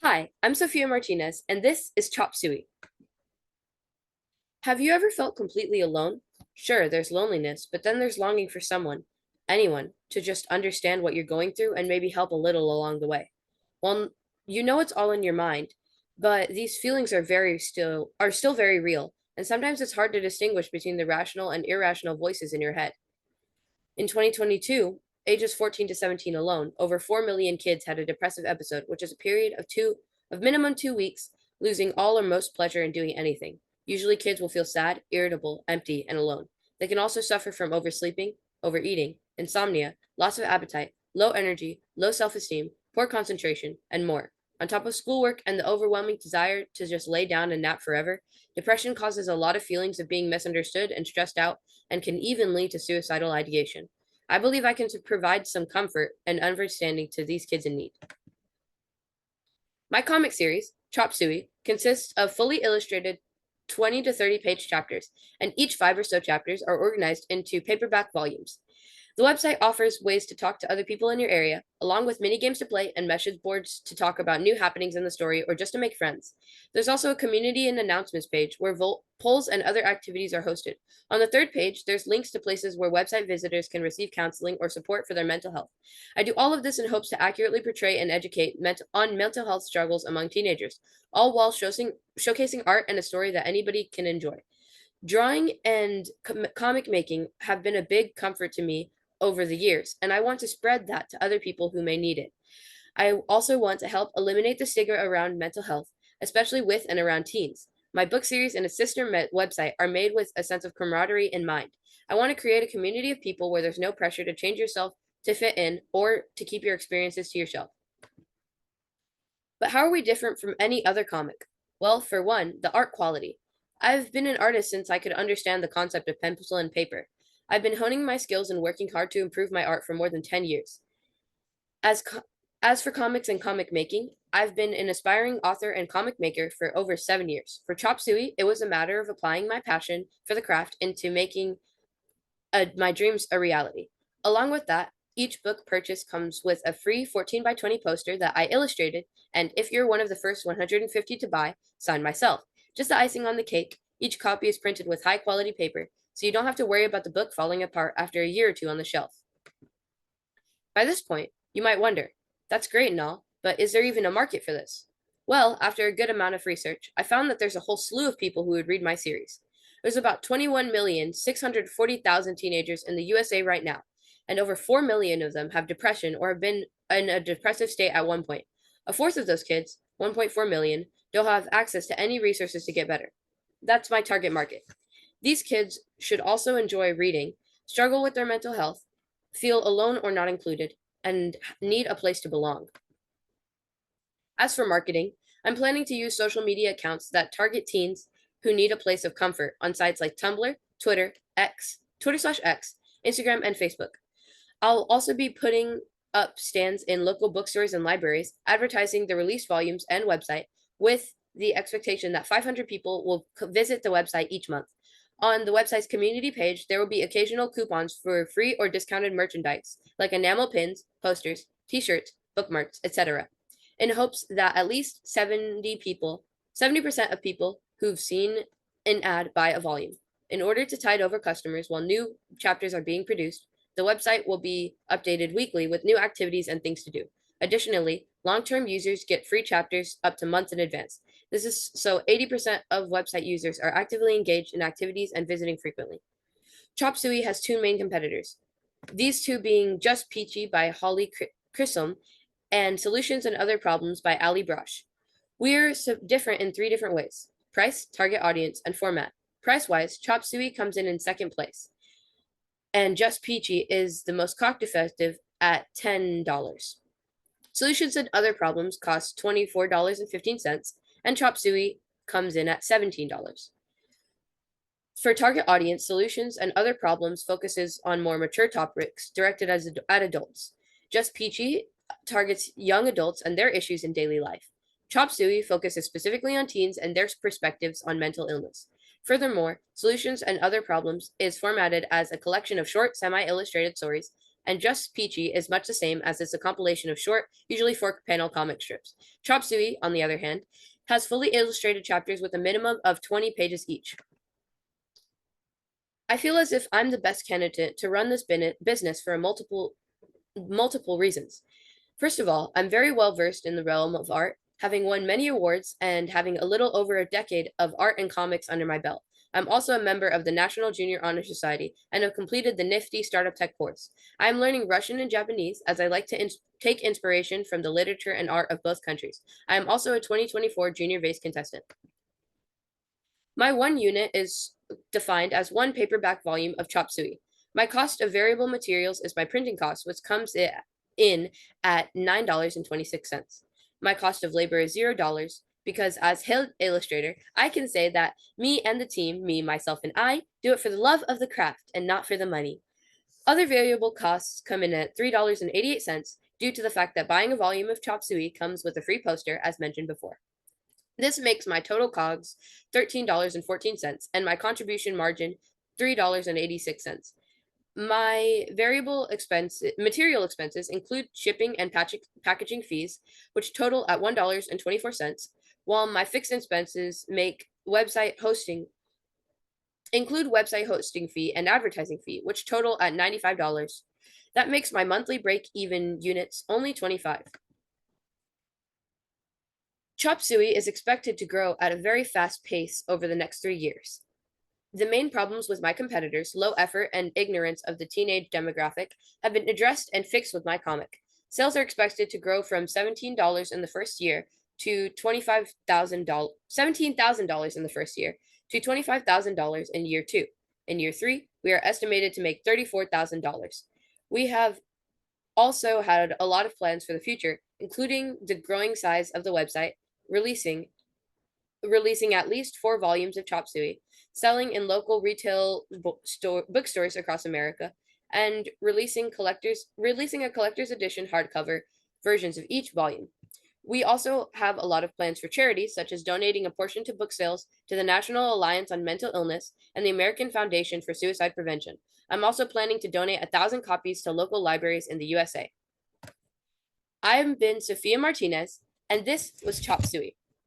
Hi, I'm Sophia Martinez, and this is Chop Suey. Have you ever felt completely alone? Sure, there's loneliness, but then there's longing for someone, anyone, to just understand what you're going through and maybe help a little along the way. Well, you know it's all in your mind, but these feelings are still very real, and sometimes it's hard to distinguish between the rational and irrational voices in your head. In 2022, ages 14 to 17 alone, over 4 million kids had a depressive episode, which is a period of minimum 2 weeks, losing all or most pleasure in doing anything. Usually kids will feel sad, irritable, empty, and alone. They can also suffer from oversleeping, overeating, insomnia, loss of appetite, low energy, low self-esteem, poor concentration, and more. On top of schoolwork and the overwhelming desire to just lay down and nap forever, depression causes a lot of feelings of being misunderstood and stressed out and can even lead to suicidal ideation. I believe I can provide some comfort and understanding to these kids in need. My comic series, Chop Suey, consists of fully illustrated 20 to 30 page chapters, and each 5 or so chapters are organized into paperback volumes. The website offers ways to talk to other people in your area, along with mini games to play and message boards to talk about new happenings in the story or just to make friends. There's also a community and announcements page where polls and other activities are hosted. On the third page, there's links to places where website visitors can receive counseling or support for their mental health. I do all of this in hopes to accurately portray and educate on mental health struggles among teenagers, all while showcasing art and a story that anybody can enjoy. Drawing and comic making have been a big comfort to me over the years, and I want to spread that to other people who may need it. I also want to help eliminate the stigma around mental health, especially with and around teens. My book series and its sister website are made with a sense of camaraderie in mind. I want to create a community of people where there's no pressure to change yourself to fit in or to keep your experiences to yourself. But how are we different from any other comic? Well, for one, the art quality. I've been an artist since I could understand the concept of pencil and paper. I've been honing my skills and working hard to improve my art for more than 10 years. As co- as for comics and comic making, I've been an aspiring author and comic maker for over 7 years. For Chop Suey, it was a matter of applying my passion for the craft into making my dreams a reality. Along with that, each book purchase comes with a free 14 by 20 poster that I illustrated, and if you're one of the first 150 to buy, sign myself. Just the icing on the cake, each copy is printed with high quality paper, so you don't have to worry about the book falling apart after a year or two on the shelf. By this point, you might wonder, that's great and all, but is there even a market for this? Well, after a good amount of research, I found that there's a whole slew of people who would read my series. There's about 21,640,000 teenagers in the USA right now, and over 4 million of them have depression or have been in a depressive state at one point. A fourth of those kids, 1.4 million, don't have access to any resources to get better. That's my target market. These kids should also enjoy reading, struggle with their mental health, feel alone or not included, and need a place to belong. As for marketing, I'm planning to use social media accounts that target teens who need a place of comfort on sites like Tumblr, Twitter/X, Instagram, and Facebook. I'll also be putting up stands in local bookstores and libraries, advertising the release volumes and website with the expectation that 500 people will visit the website each month. On the website's community page, there will be occasional coupons for free or discounted merchandise, like enamel pins, posters, t-shirts, bookmarks, etc., in hopes that at least 70% of people who've seen an ad buy a volume. In order to tide over customers while new chapters are being produced, the website will be updated weekly with new activities and things to do. Additionally, long-term users get free chapters up to months in advance. This is so 80% of website users are actively engaged in activities and visiting frequently. Chop Suey has two main competitors, these two being Just Peachy by Holly Chisholm and Solutions and Other Problems by Ali Brosh. We're so different in 3 different ways: price, target audience, and format. Price-wise, Chop Suey comes in second place, and Just Peachy is the most cost-effective at $10. Solutions and Other Problems cost $24.15, and Chop Suey comes in at $17. For target audience, Solutions and Other Problems focuses on more mature topics directed at adults. Just Peachy targets young adults and their issues in daily life. Chop Suey focuses specifically on teens and their perspectives on mental illness. Furthermore, Solutions and Other Problems is formatted as a collection of short, semi-illustrated stories and Just Peachy is much the same, as it's a compilation of short, usually 4-panel comic strips. Chop Suey, on the other hand, has fully illustrated chapters with a minimum of 20 pages each. I feel as if I'm the best candidate to run this business for multiple reasons. First of all, I'm very well versed in the realm of art, having won many awards and having a little over a decade of art and comics under my belt. I'm also a member of the National Junior Honor Society and have completed the NFTE Startup Tech course. I am learning Russian and Japanese as I like to take inspiration from the literature and art of both countries. I am also a 2024 Junior Vase contestant. My one unit is defined as one paperback volume of Chop Suey. My cost of variable materials is my printing cost, which comes in at $9.26. My cost of labor is $0 because, as head illustrator, I can say that me and the team, me, myself, and I, do it for the love of the craft and not for the money. Other variable costs come in at $3.88 due to the fact that buying a volume of Chop Suey comes with a free poster, as mentioned before. This makes my total COGS $13.14 and my contribution margin $3.86. My material expenses include shipping and packaging fees, which total at $1.24, while my fixed expenses include website hosting fee and advertising fee, which total at $95. That makes my monthly break-even units only 25. Chop Suey is expected to grow at a very fast pace over the next 3 years. The main problems with my competitors, low effort and ignorance of the teenage demographic, have been addressed and fixed with my comic. Sales are expected to grow from $17 in the first year to $17,000 in the first year to $25,000 in year 2. In year 3, we are estimated to make $34,000. We have also had a lot of plans for the future, including the growing size of the website, releasing at least 4 volumes of Chop Suey, selling in local retail bookstores across America, and releasing a collector's edition hardcover versions of each volume. We also have a lot of plans for charities, such as donating a portion to book sales to the National Alliance on Mental Illness and the American Foundation for Suicide Prevention. I'm also planning to donate 1,000 copies to local libraries in the USA. I have been Sophia Martinez, and this was Chop Suey.